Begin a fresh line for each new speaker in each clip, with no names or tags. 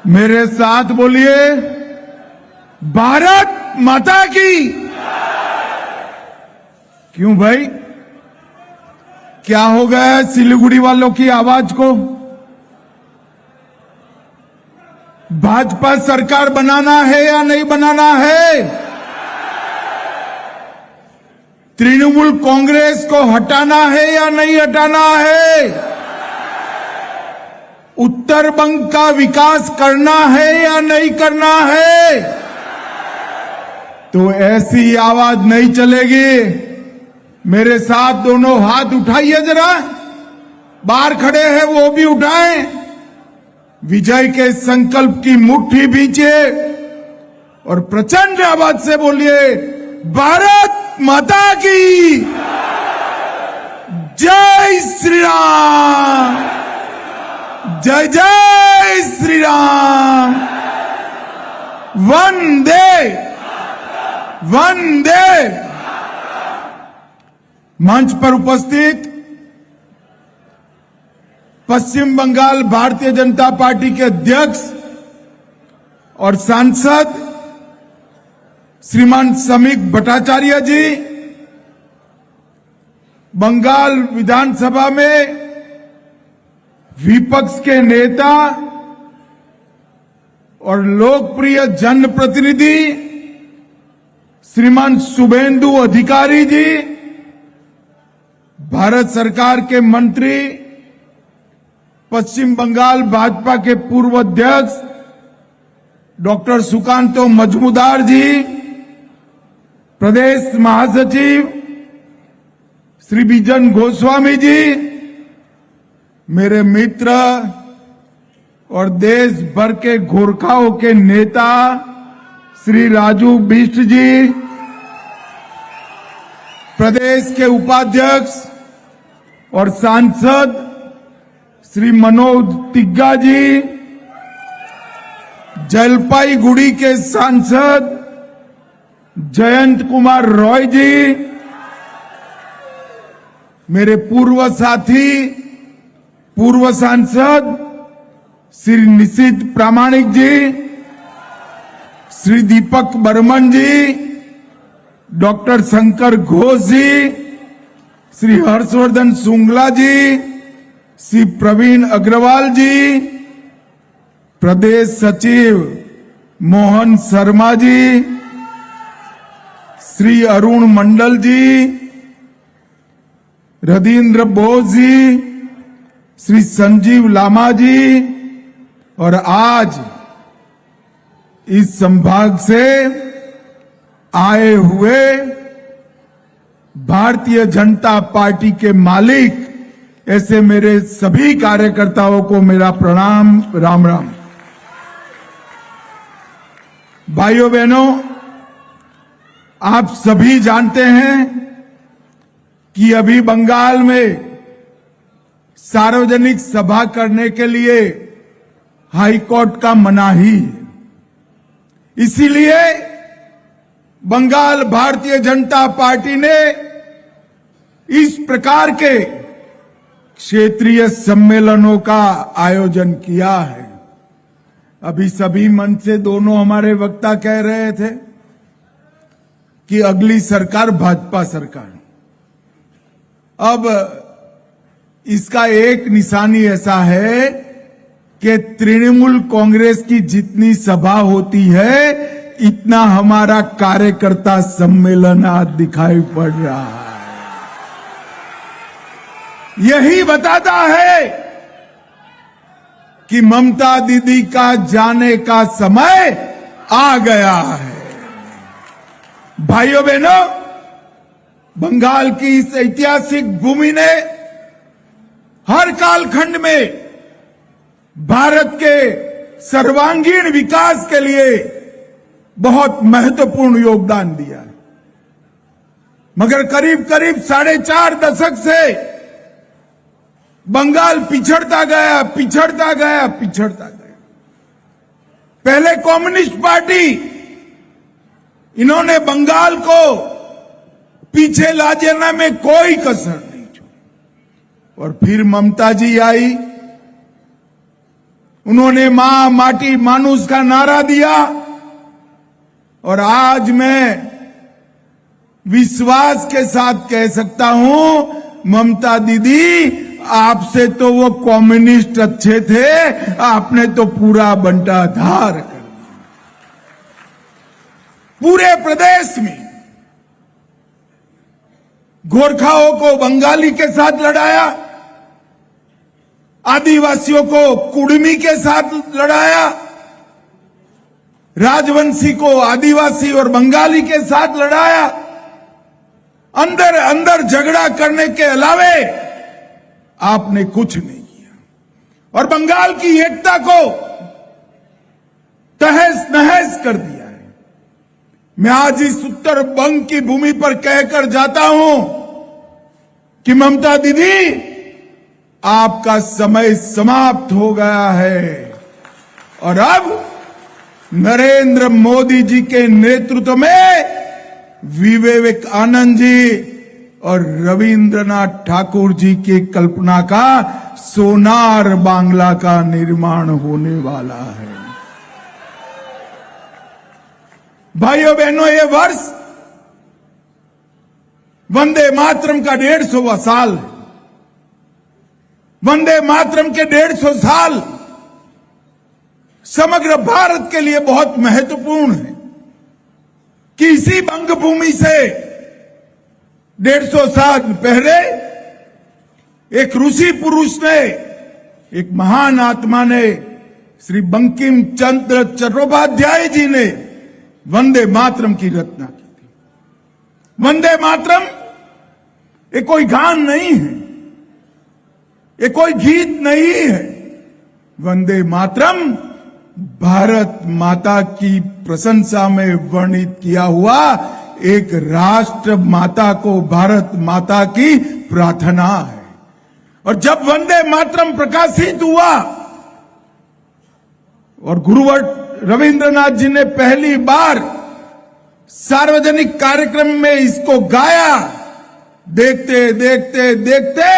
मेरे साथ बोलिए, भारत माता की। क्यों भाई, क्या हो गया है सिलीगुड़ी वालों की आवाज को? भाजपा सरकार बनाना है या नहीं बनाना है? तृणमूल कांग्रेस को हटाना है या नहीं हटाना है? उत्तर बंग का विकास करना है या नहीं करना है? तो ऐसी आवाज नहीं चलेगी। मेरे साथ दोनों हाथ उठाइए जरा, बाहर खड़े हैं वो भी उठाएं। विजय के संकल्प की मुट्ठी भींचे और प्रचंड आवाज से बोलिए, भारत माता की जय श्री राम, जय जय श्री राम, वंदे वंदे। मंच पर उपस्थित पश्चिम बंगाल भारतीय जनता पार्टी के अध्यक्ष और सांसद श्रीमान समीक भट्टाचार्य जी, बंगाल विधानसभा में विपक्ष के नेता और लोकप्रिय जनप्रतिनिधि श्रीमान शुभेंदु अधिकारी जी, भारत सरकार के मंत्री, पश्चिम बंगाल भाजपा के पूर्व अध्यक्ष डॉक्टर सुकांतो मजूमदार जी, प्रदेश महासचिव श्री बिजन गोस्वामी जी, मेरे मित्र और देश भर के गोरखाओं के नेता श्री राजू बिष्ट जी, प्रदेश के उपाध्यक्ष और सांसद श्री मनोज तिग्गा जी, जलपाईगुड़ी के सांसद जयंत कुमार रॉय जी, मेरे पूर्व साथी पूर्व सांसद श्री निशित प्रामाणिक जी, श्री दीपक बर्मन जी, डॉक्टर शंकर घोष जी, श्री हर्षवर्धन शुंगला जी, श्री प्रवीण अग्रवाल जी, प्रदेश सचिव मोहन शर्मा जी, श्री अरुण मंडल जी, रदीन्द्र बोस जी, श्री संजीव लामा जी, और आज इस संभाग से आए हुए भारतीय जनता पार्टी के मालिक, ऐसे मेरे सभी कार्यकर्ताओं को मेरा प्रणाम, राम राम। भाइयों बहनों, आप सभी जानते हैं कि अभी बंगाल में सार्वजनिक सभा करने के लिए हाईकोर्ट का मनाही है। इसीलिए बंगाल भारतीय जनता पार्टी ने इस प्रकार के क्षेत्रीय सम्मेलनों का आयोजन किया है। अभी सभी मंच से दोनों हमारे वक्ता कह रहे थे कि अगली सरकार भाजपा सरकार। अब इसका एक निशानी ऐसा है कि तृणमूल कांग्रेस की जितनी सभा होती है, इतना हमारा कार्यकर्ता सम्मेलन आज दिखाई पड़ रहा है। यही बताता है कि ममता दीदी का जाने का समय आ गया है। भाइयों बहनों, बंगाल की इस ऐतिहासिक भूमि ने हर कालखंड में भारत के सर्वांगीण विकास के लिए बहुत महत्वपूर्ण योगदान दिया है। मगर करीब करीब 4.5 दशक से बंगाल पिछड़ता गया, पिछड़ता गया, पिछड़ता गया। पहले कम्युनिस्ट पार्टी, इन्होंने बंगाल को पीछे ला जाने में कोई कसर नहीं छोड़ी। और फिर ममता जी आई उन्होंने मां माटी मानुष का नारा दिया और आज मैं विश्वास के साथ कह सकता हूं, ममता दीदी आपसे तो वो कम्युनिस्ट अच्छे थे, आपने तो पूरा बंटाधार कर दिया। पूरे प्रदेश में गोरखाओं को बंगाली के साथ लड़ाया, आदिवासियों को कुड़मी के साथ लड़ाया, राजवंशी को आदिवासी और बंगाली के साथ लड़ाया। अंदर अंदर झगड़ा करने के अलावे आपने कुछ नहीं किया और बंगाल की एकता को तहस नहस कर दिया है। मैं आज इस उत्तर बंग की भूमि पर कहकर जाता हूं कि ममता दीदी आपका समय समाप्त हो गया है और अब नरेंद्र मोदी जी के नेतृत्व में विवेकानंद जी और रविंद्रनाथ ठाकुर जी की कल्पना का सोनार बांग्ला का निर्माण होने वाला है। भाइयों बहनों, ये वर्ष वंदे मातरम का 150वां साल है। वंदे मातरम के 150 साल समग्र भारत के लिए बहुत महत्वपूर्ण है कि इसी बंग भूमि से 150 साल पहले एक ऋषि पुरुष ने, एक महान आत्मा ने, श्री बंकिम चंद्र चट्टोपाध्याय जी ने वंदे मातरम की रचना की थी। वंदे मातरम ये कोई गान नहीं है, ये कोई गीत नहीं है। वंदे मातरम भारत माता की प्रशंसा में वर्णित किया हुआ एक राष्ट्र माता को भारत माता की प्रार्थना है। और जब वंदे मातरम प्रकाशित हुआ और गुरुवर रविंद्रनाथ जी ने पहली बार सार्वजनिक कार्यक्रम में इसको गाया, देखते देखते देखते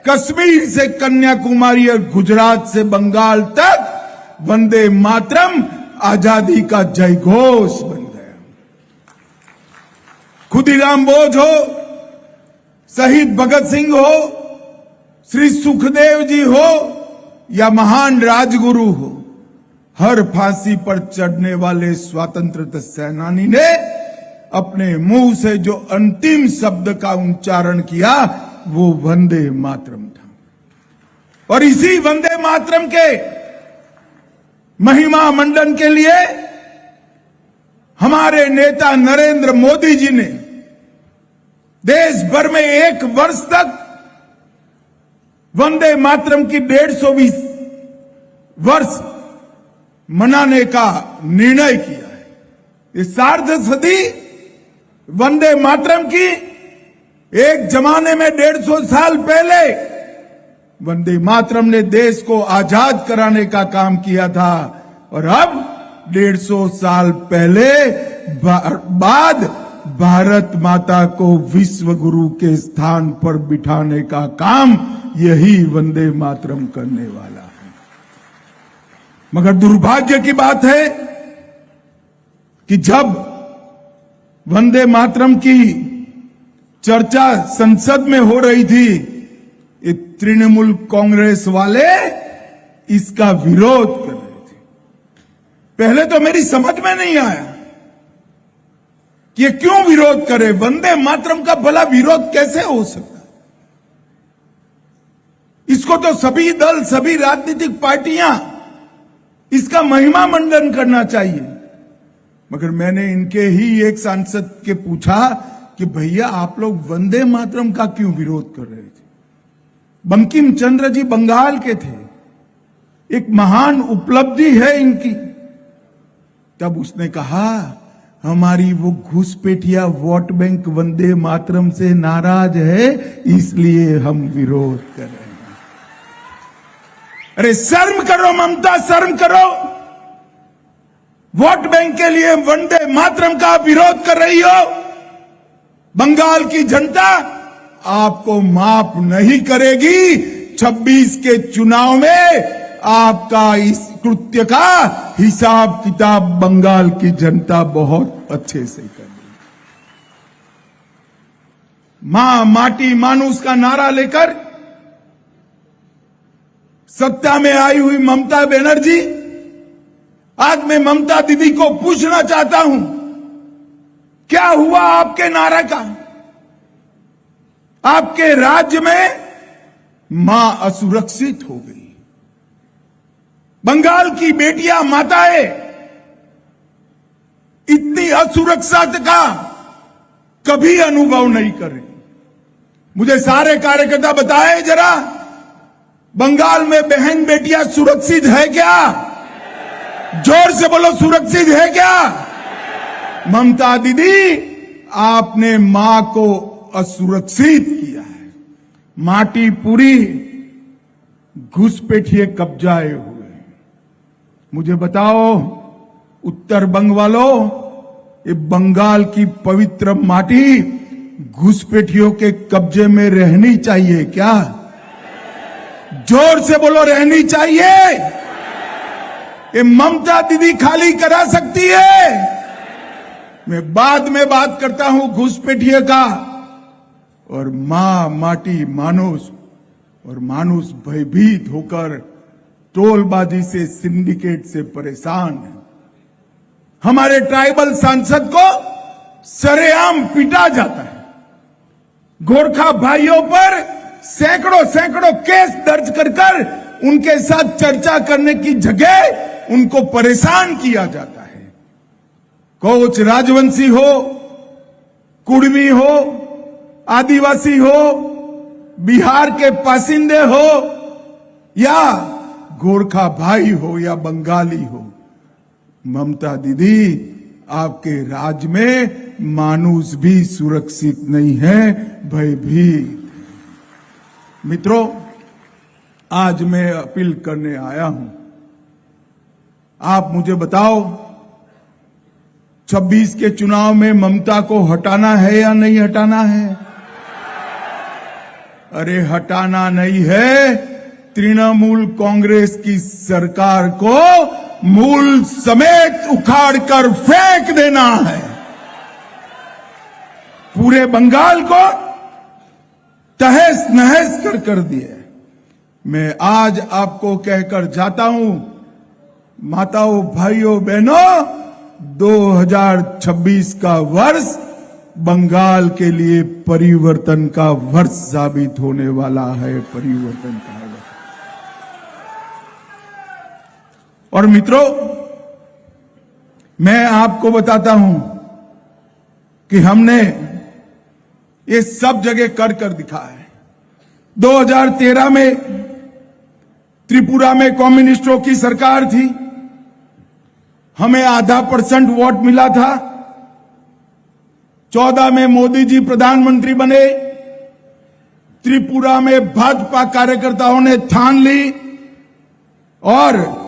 कश्मीर से कन्याकुमारी और गुजरात से बंगाल तक वंदे मातरम आजादी का जय घोष बन गया। खुदीराम बोस हो, शहीद भगत सिंह हो, श्री सुखदेव जी हो या महान राजगुरु हो, हर फांसी पर चढ़ने वाले स्वतंत्रता सेनानी ने अपने मुंह से जो अंतिम शब्द का उच्चारण किया वो वंदे मातरम था। और इसी वंदे मातरम के महिमा मंडन के लिए हमारे नेता नरेंद्र मोदी जी ने देश भर में 1 वर्ष तक वंदे मातरम की 150वीं वर्ष मनाने का निर्णय किया है। इस सार्ध सदी वंदे मातरम की, एक जमाने में 150 साल पहले वंदे मातरम ने देश को आजाद कराने का काम किया था और अब 150 साल पहले बाद भारत माता को विश्व गुरु के स्थान पर बिठाने का काम यही वंदे मातरम करने वाला है। मगर दुर्भाग्य की बात है कि जब वंदे मातरम की चर्चा संसद में हो रही थी, ये तृणमूल कांग्रेस वाले इसका विरोध कर रहे थे। पहले तो मेरी समझ में नहीं आया कि ये क्यों विरोध करे। वंदे मातरम का भला विरोध कैसे हो सकता है? इसको तो सभी दल, सभी राजनीतिक पार्टियां इसका महिमा मंडन करना चाहिए। मगर मैंने इनके ही एक सांसद के पूछा कि भैया आप लोग वंदे मातरम का क्यों विरोध कर रहे थे? बंकिम चंद्र जी बंगाल के थे, एक महान उपलब्धि है इनकी। तब उसने कहा हमारी वो घुसपैठिया वोट बैंक वंदे मातरम से नाराज है, इसलिए हम विरोध कर रहे हैं। अरे शर्म करो ममता, शर्म करो। वोट बैंक के लिए वंदे मातरम का विरोध कर रही हो। बंगाल की जनता आपको माफ नहीं करेगी। 26 के चुनाव में आपका इस कृत्य का हिसाब किताब बंगाल की जनता बहुत अच्छे से कर रही। मां माटी मानुष का नारा लेकर सत्ता में आई हुई ममता बनर्जी, आज मैं ममता दीदी को पूछना चाहता हूं, क्या हुआ आपके नारा का? आपके राज्य में मां असुरक्षित हो गई। बंगाल की बेटियां माताएं इतनी असुरक्षा का कभी अनुभव नहीं कर रही। मुझे सारे कार्यकर्ता बताएं जरा, बंगाल में बहन बेटियां सुरक्षित है क्या? जोर से बोलो, सुरक्षित है क्या? ममता दीदी, आपने मां को असुरक्षित किया है। माटी पूरी घुसपैठिए कब्जाए हुए। मुझे बताओ उत्तर बंग वालों, ये बंगाल की पवित्र माटी घुसपैठियों के कब्जे में रहनी चाहिए क्या? जोर से बोलो, रहनी चाहिए? ये ममता दीदी खाली करा सकती है? मैं बाद में बात करता हूं घुसपैठिए का। और मां माटी मानुष, और मानुष भयभीत होकर टोलबाजी से, सिंडिकेट से परेशान है। हमारे ट्राइबल सांसद को सरेआम पीटा जाता है। गोरखा भाइयों पर सैकड़ों सैकड़ों केस दर्ज कर उनके साथ चर्चा करने की जगह उनको परेशान किया जाता है। कोच राजवंशी हो, कुड़मी हो, आदिवासी हो, बिहार के बासिंदे हो, या गोरखा भाई हो या बंगाली हो, ममता दीदी आपके राज्य में मानुष भी सुरक्षित नहीं है, भयभीत। मित्रों, आज मैं अपील करने आया हूं, आप मुझे बताओ 26 के चुनाव में ममता को हटाना है या नहीं हटाना है? अरे हटाना नहीं है, तृणमूल कांग्रेस की सरकार को मूल समेत उखाड़कर फेंक देना है। पूरे बंगाल को तहस नहस कर दिए। मैं आज आपको कहकर जाता हूं, माताओं, भाइयों, बहनों, 2026 का वर्ष बंगाल के लिए परिवर्तन का वर्ष साबित होने वाला है। परिवर्तन का वर्ष। और मित्रों, मैं आपको बताता हूं कि हमने ये सब जगह कर दिखा है। 2013 में त्रिपुरा में कम्युनिस्टों की सरकार थी, हमें 0.5% वोट मिला था। 14 में मोदी जी प्रधानमंत्री बने, त्रिपुरा में भाजपा कार्यकर्ताओं ने ठान ली, और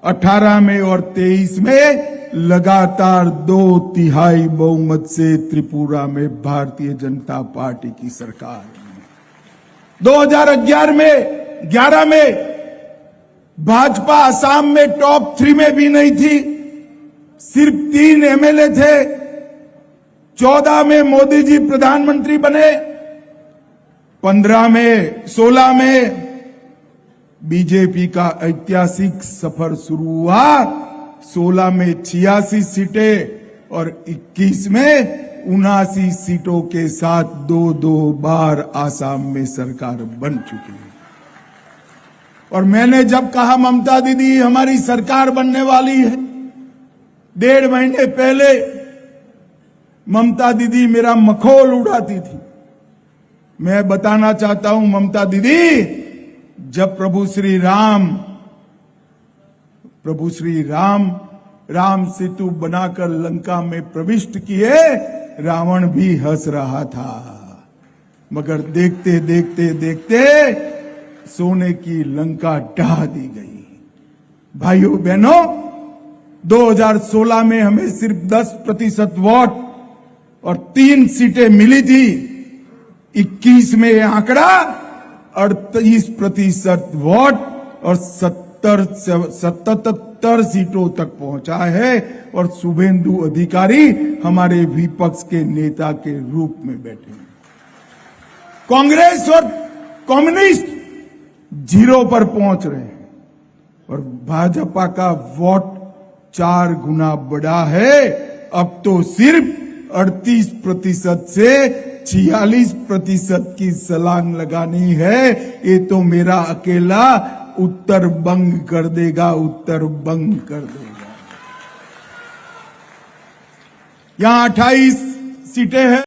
18 में और 23 में लगातार 2/3 बहुमत से त्रिपुरा में भारतीय जनता पार्टी की सरकार। 2011 में भाजपा असम में टॉप 3 में भी नहीं थी, सिर्फ 3 एमएलए थे। 14 में मोदी जी प्रधानमंत्री बने, 16 में बीजेपी का ऐतिहासिक सफर शुरू हुआ। 16 में 86 सीटें और 21 में 79 सीटों के साथ 2 बार आसाम में सरकार बन चुकी है। और मैंने जब कहा ममता दीदी हमारी सरकार बनने वाली है, 1.5 महीने पहले ममता दीदी मेरा मखौल उड़ाती थी। मैं बताना चाहता हूं ममता दीदी, जब प्रभु श्री राम सेतु बनाकर लंका में प्रविष्ट किए, रावण भी हंस रहा था, मगर देखते देखते सोने की लंका ढा दी गई। भाइयों बहनों, 2016 में हमें सिर्फ 10% वोट और 3 सीटें मिली थी। 21 में यह आंकड़ा 38% वोट और 77 सीटों तक पहुंचा है और शुभेंदु अधिकारी हमारे विपक्ष के नेता के रूप में बैठे हैं। कांग्रेस और कम्युनिस्ट 0 पर पहुंच रहे हैं और भाजपा का वोट 4 गुना बढ़ा है। अब तो सिर्फ 38% से 46% की छलांग लगानी है। ये तो मेरा अकेला उत्तर बंग कर देगा, उत्तर बंग कर देगा। यहां 28 सीटें हैं।